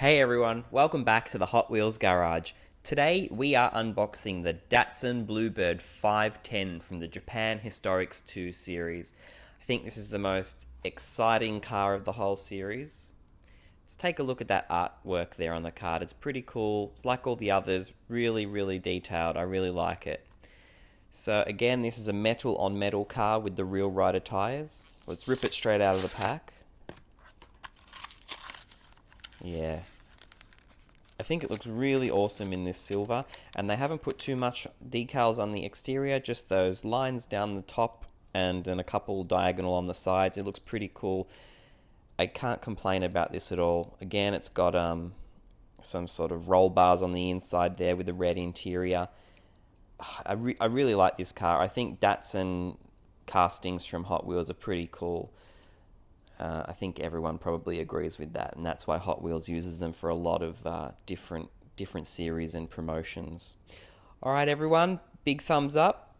Hey everyone, welcome back to the Hot Wheels Garage. Today we are unboxing the Datsun Bluebird 510 from the Japan Historics 2 series. I think this is the most exciting car of the whole series. Let's take a look at that artwork there on the card. It's pretty cool. It's like all the others, really detailed. I really like it. So again, this is a metal on metal car with the real rider tires. Let's rip it straight out of the pack. Yeah. I think it looks really awesome in this silver, and they haven't put too much decals on the exterior, just those lines down the top and then a couple diagonal on the sides. It looks pretty cool. I can't complain about this at all. Again, it's got some sort of roll bars on the inside there with the red interior. I really like this car. I think Datsun castings from Hot Wheels are pretty cool. I think everyone probably agrees with that, and that's why Hot Wheels uses them for a lot of different series and promotions. Alright everyone, big thumbs up.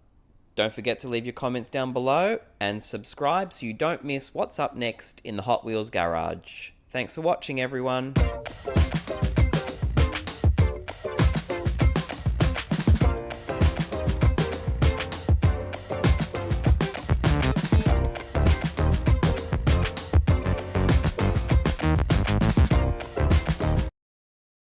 Don't forget to leave your comments down below and subscribe so you don't miss what's up next in the Hot Wheels Garage. Thanks for watching everyone.